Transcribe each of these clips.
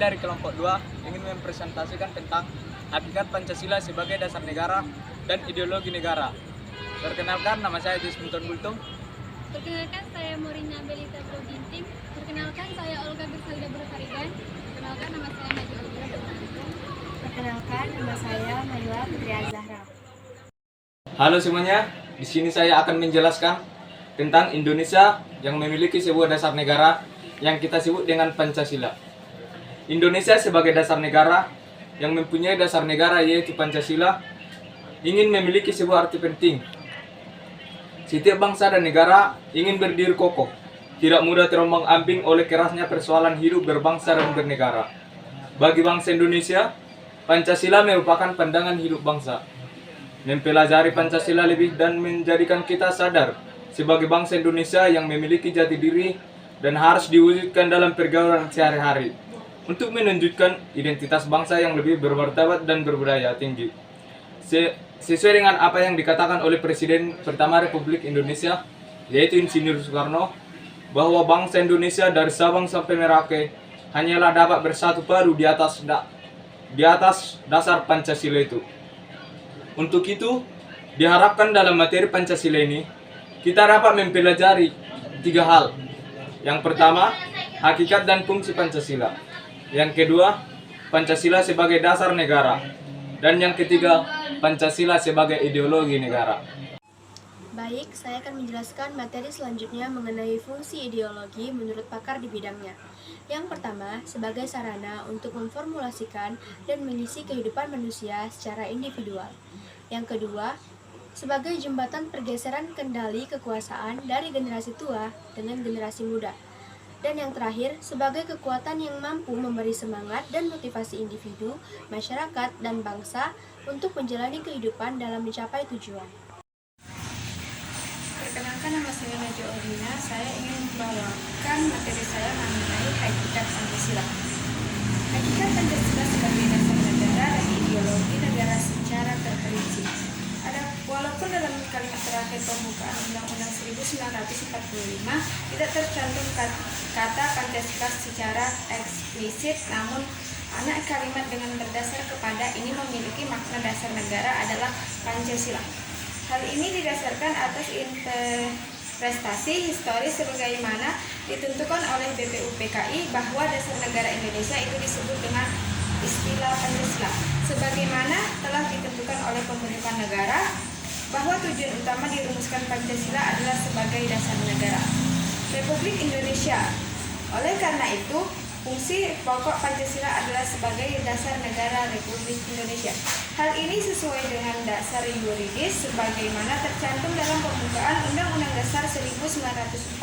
dari kelompok 2 ingin mempresentasikan tentang hakikat Pancasila sebagai dasar negara dan ideologi negara. Perkenalkan, nama saya Desmunton Bultung. Perkenalkan, saya Morina Belita Broginting. Perkenalkan, saya Olga Bersalda Berfarigan. Perkenalkan, nama saya Najwa Olga Berfarigan. Perkenalkan, nama saya Mayla Putri Azahra. Halo semuanya, di sini saya akan menjelaskan tentang Indonesia yang memiliki sebuah dasar negara yang kita sebut dengan Pancasila. Indonesia sebagai dasar negara yang mempunyai dasar negara yaitu Pancasila ingin memiliki sebuah arti penting. Setiap bangsa dan negara ingin berdiri kokoh, tidak mudah terombang-ambing oleh kerasnya persoalan hidup berbangsa dan bernegara. Bagi bangsa Indonesia, Pancasila merupakan pandangan hidup bangsa. Mempelajari Pancasila lebih dan menjadikan kita sadar sebagai bangsa Indonesia yang memiliki jati diri dan harus diwujudkan dalam pergaulan sehari-hari untuk menunjukkan identitas bangsa yang lebih bermartabat dan berbudaya tinggi. Sesuai dengan apa yang dikatakan oleh Presiden pertama Republik Indonesia, yaitu Insinyur Soekarno, bahwa bangsa Indonesia dari Sabang sampai Merauke hanyalah dapat bersatu padu di atas dasar Pancasila itu. Untuk itu, diharapkan dalam materi Pancasila ini, kita dapat mempelajari 3 hal. Yang pertama, hakikat dan fungsi Pancasila. Yang kedua, Pancasila sebagai dasar negara. Dan yang ketiga, Pancasila sebagai ideologi negara. Baik, saya akan menjelaskan materi selanjutnya mengenai fungsi ideologi menurut pakar di bidangnya. Yang pertama, sebagai sarana untuk memformulasikan dan mengisi kehidupan manusia secara individual. Yang kedua, sebagai jembatan pergeseran kendali kekuasaan dari generasi tua dengan generasi muda. Dan yang terakhir, sebagai kekuatan yang mampu memberi semangat dan motivasi individu, masyarakat, dan bangsa untuk menjalani kehidupan dalam mencapai tujuan. Perkenalkan, nama saya Najwa Olga. Saya ingin membawakan materi saya mengenai hakikat Pancasila. Hakikat Pancasila sebagai dasar negara dan ideologi negara secara terperinci. Walaupun dalam kalimat terakhir pembukaan Undang-Undang 1945 tidak tercantum kata Pancasila secara eksplisit, namun anak kalimat dengan berdasar kepada ini memiliki makna dasar negara adalah Pancasila. Hal ini didasarkan atas prestasi historis sebagaimana ditentukan oleh BPUPKI bahwa dasar negara Indonesia itu disebut dengan istilah Pancasila. Sebagaimana telah ditentukan oleh pembentukan negara bahwa tujuan utama dirumuskan Pancasila adalah sebagai dasar negara Republik Indonesia. Oleh karena itu, fungsi pokok Pancasila adalah sebagai dasar negara Republik Indonesia. Hal ini sesuai dengan dasar yuridis sebagaimana tercantum dalam pembukaan Undang-Undang Dasar 1945,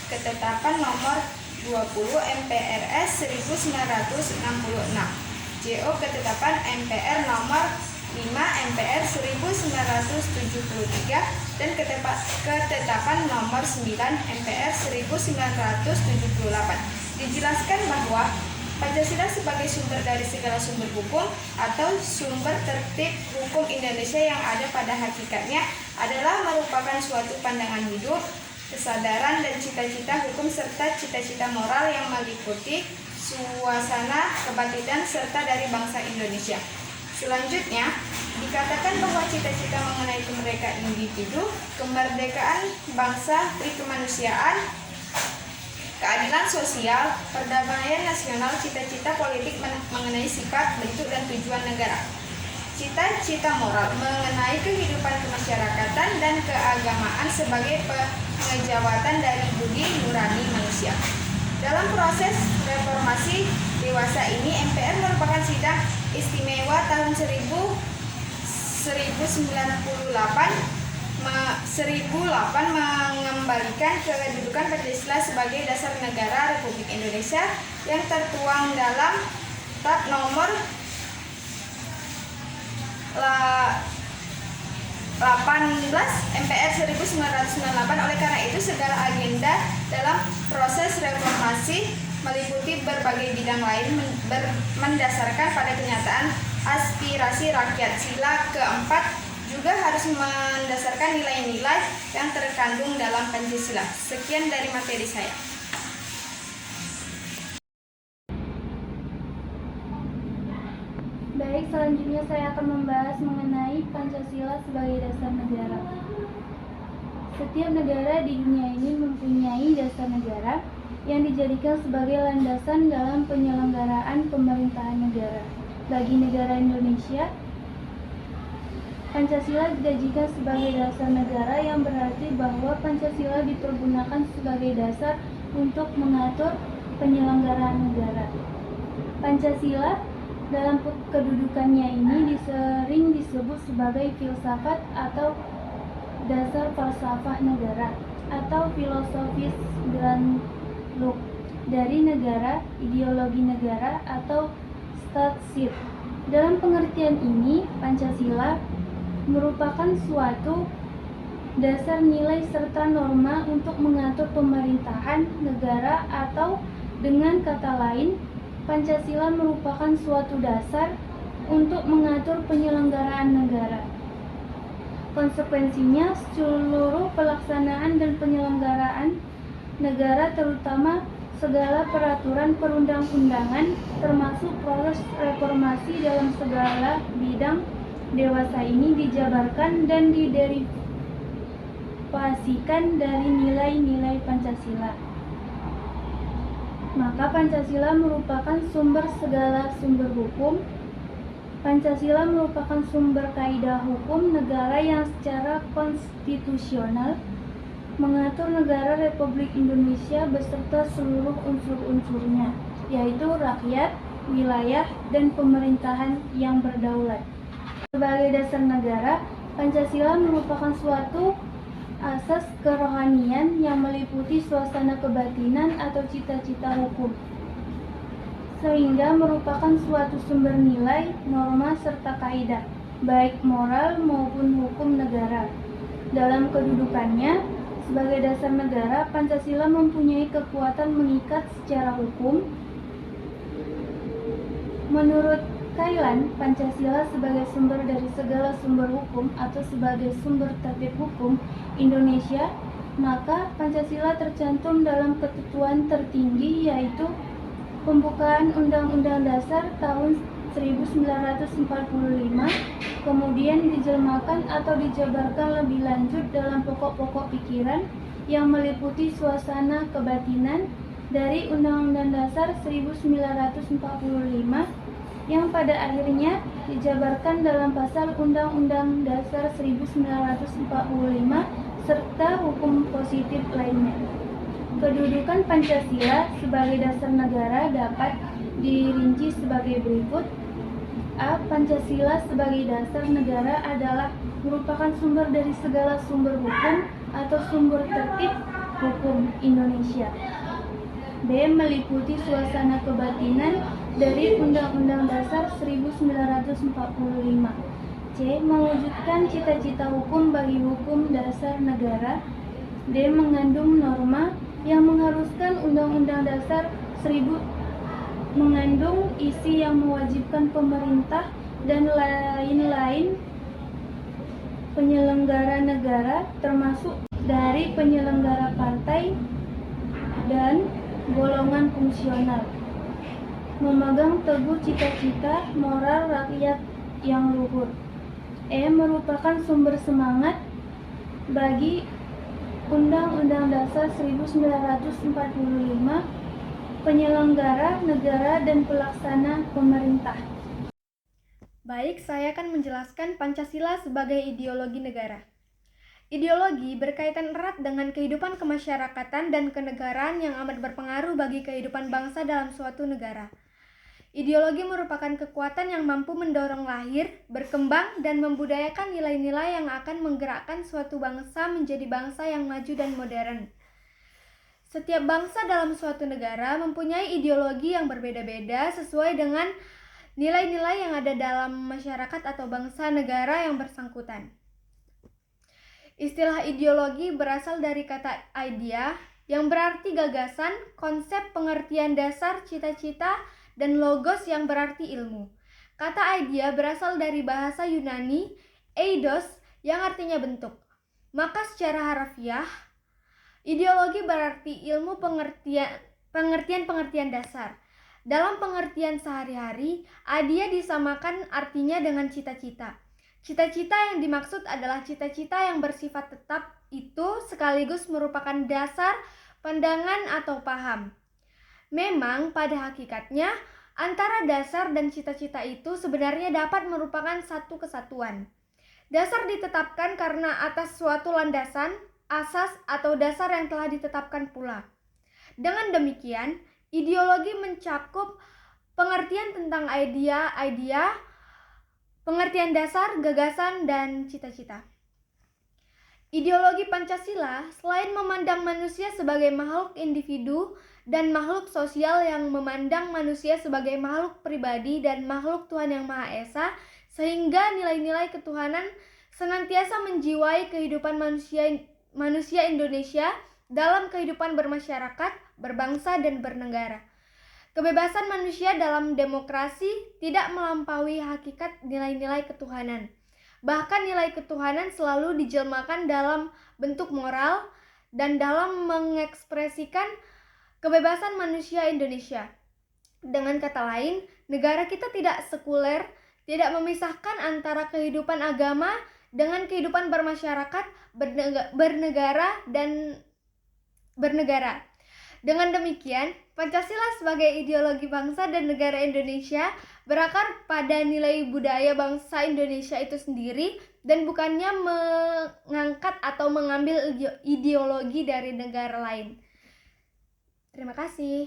Ketetapan Nomor 20 MPRS 1966, JO Ketetapan MPR Nomor 5 MPR 1973 dan Ketetapan Nomor 9 MPR 1978. Dijelaskan bahwa Pancasila sebagai sumber dari segala sumber hukum atau sumber tertib hukum Indonesia yang ada pada hakikatnya adalah merupakan suatu pandangan hidup, kesadaran dan cita-cita hukum serta cita-cita moral yang meliputi suasana kebatinan serta dari bangsa Indonesia. Selanjutnya, dikatakan bahwa cita-cita mengenai kemerdekaan individu, kemerdekaan bangsa, kemanusiaan, keadilan sosial, perdamaian nasional, cita-cita politik mengenai sifat, bentuk, dan tujuan negara. Cita-cita moral mengenai kehidupan kemasyarakatan dan keagamaan sebagai pengejawatan dari budi nurani manusia. Dalam proses reformasi dewasa ini, MPR merupakan sidang istimewa tahun 1098 mengembalikan kedudukan Pancasila sebagai dasar negara Republik Indonesia yang tertuang dalam Tab Nomor 18 MPR 1998. Oleh karena itu, segala agenda dalam proses reformasi meliputi berbagai bidang lain mendasarkan pada kenyataan aspirasi rakyat. Sila keempat juga harus mendasarkan nilai-nilai yang terkandung dalam Pancasila. Sekian dari materi saya. selanjutnya saya akan membahas mengenai Pancasila sebagai dasar negara. Setiap negara di dunia ini mempunyai dasar negara yang dijadikan sebagai landasan dalam penyelenggaraan pemerintahan negara. Bagi negara Indonesia, Pancasila dijadikan sebagai dasar negara yang berarti bahwa Pancasila dipergunakan sebagai dasar untuk mengatur penyelenggaraan negara. Pancasila dalam kedudukannya ini sering disebut sebagai filsafat atau dasar falsafah negara atau filosofis grand look dari negara, ideologi negara atau stateship. Dalam pengertian ini, Pancasila merupakan suatu dasar nilai serta norma untuk mengatur pemerintahan negara atau dengan kata lain, Pancasila merupakan suatu dasar untuk mengatur penyelenggaraan negara. Konsekuensinya, seluruh pelaksanaan dan penyelenggaraan negara terutama segala peraturan perundang-undangan termasuk proses reformasi dalam segala bidang dewasa ini dijabarkan dan diderivasikan dari nilai-nilai Pancasila. Maka Pancasila merupakan sumber segala sumber hukum. Pancasila merupakan sumber kaidah hukum negara yang secara konstitusional mengatur negara Republik Indonesia beserta seluruh unsur-unsurnya, yaitu rakyat, wilayah, dan pemerintahan yang berdaulat. Sebagai dasar negara, Pancasila merupakan suatu asas kerohanian yang meliputi suasana kebatinan atau cita-cita hukum, sehingga merupakan suatu sumber nilai, norma, serta kaidah, baik moral maupun hukum negara. Dalam kedudukannya sebagai dasar negara, Pancasila mempunyai kekuatan mengikat secara hukum. Menurut Kailan, Pancasila sebagai sumber dari segala sumber hukum atau sebagai sumber tertib hukum Indonesia, maka Pancasila tercantum dalam ketentuan tertinggi yaitu pembukaan Undang-Undang Dasar tahun 1945, kemudian dijelmakan atau dijabarkan lebih lanjut dalam pokok-pokok pikiran yang meliputi suasana kebatinan dari Undang-Undang Dasar 1945 yang pada akhirnya dijabarkan dalam pasal Undang-Undang Dasar 1945 serta hukum positif lainnya. Kedudukan Pancasila sebagai dasar negara dapat dirinci sebagai berikut. A. Pancasila sebagai dasar negara adalah merupakan sumber dari segala sumber hukum atau sumber tertib hukum Indonesia. B. Meliputi suasana kebatinan dari Undang-Undang Dasar 1945. C. Mewujudkan cita-cita hukum bagi hukum dasar negara. D. Mengandung norma yang mengharuskan Undang-Undang Dasar 1000 mengandung isi yang mewajibkan pemerintah dan lain-lain penyelenggara negara termasuk dari penyelenggara partai dan golongan fungsional. Memegang teguh cita-cita moral rakyat yang luhur. E. Merupakan sumber semangat bagi Undang-Undang Dasar 1945, penyelenggara negara dan pelaksana pemerintah. Baik, saya akan menjelaskan Pancasila sebagai ideologi negara. Ideologi berkaitan erat dengan kehidupan kemasyarakatan dan kenegaraan yang amat berpengaruh bagi kehidupan bangsa dalam suatu negara. Ideologi merupakan kekuatan yang mampu mendorong lahir, berkembang, dan membudayakan nilai-nilai yang akan menggerakkan suatu bangsa menjadi bangsa yang maju dan modern. Setiap bangsa dalam suatu negara mempunyai ideologi yang berbeda-beda sesuai dengan nilai-nilai yang ada dalam masyarakat atau bangsa negara yang bersangkutan. Istilah ideologi berasal dari kata idea yang berarti gagasan, konsep, pengertian dasar, cita-cita, dan logos yang berarti ilmu. Kata idea berasal dari bahasa Yunani eidos yang artinya bentuk. Maka secara harfiah, ideologi berarti ilmu pengertian dasar. Dalam pengertian sehari-hari, idea disamakan artinya dengan cita-cita. Cita-cita yang dimaksud adalah cita-cita yang bersifat tetap, itu sekaligus merupakan dasar, pandangan, atau paham. Memang pada hakikatnya, antara dasar dan cita-cita itu sebenarnya dapat merupakan satu kesatuan. Dasar ditetapkan karena atas suatu landasan, asas, atau dasar yang telah ditetapkan pula. Dengan demikian, ideologi mencakup pengertian tentang idea, pengertian dasar, gagasan, dan cita-cita. Ideologi Pancasila selain memandang manusia sebagai makhluk individu dan makhluk sosial yang memandang manusia sebagai makhluk pribadi dan makhluk Tuhan Yang Maha Esa, sehingga nilai-nilai ketuhanan senantiasa menjiwai kehidupan manusia Indonesia dalam kehidupan bermasyarakat, berbangsa, dan bernegara. Kebebasan manusia dalam demokrasi tidak melampaui hakikat nilai-nilai ketuhanan. Bahkan nilai ketuhanan selalu dijelmakan dalam bentuk moral dan dalam mengekspresikan kebebasan manusia Indonesia. Dengan kata lain, negara kita tidak sekuler, tidak memisahkan antara kehidupan agama dengan kehidupan bermasyarakat, bernegara, dan bernegara. Dengan demikian, Pancasila sebagai ideologi bangsa dan negara Indonesia berakar pada nilai budaya bangsa Indonesia itu sendiri dan bukannya mengangkat atau mengambil ideologi dari negara lain. Terima kasih.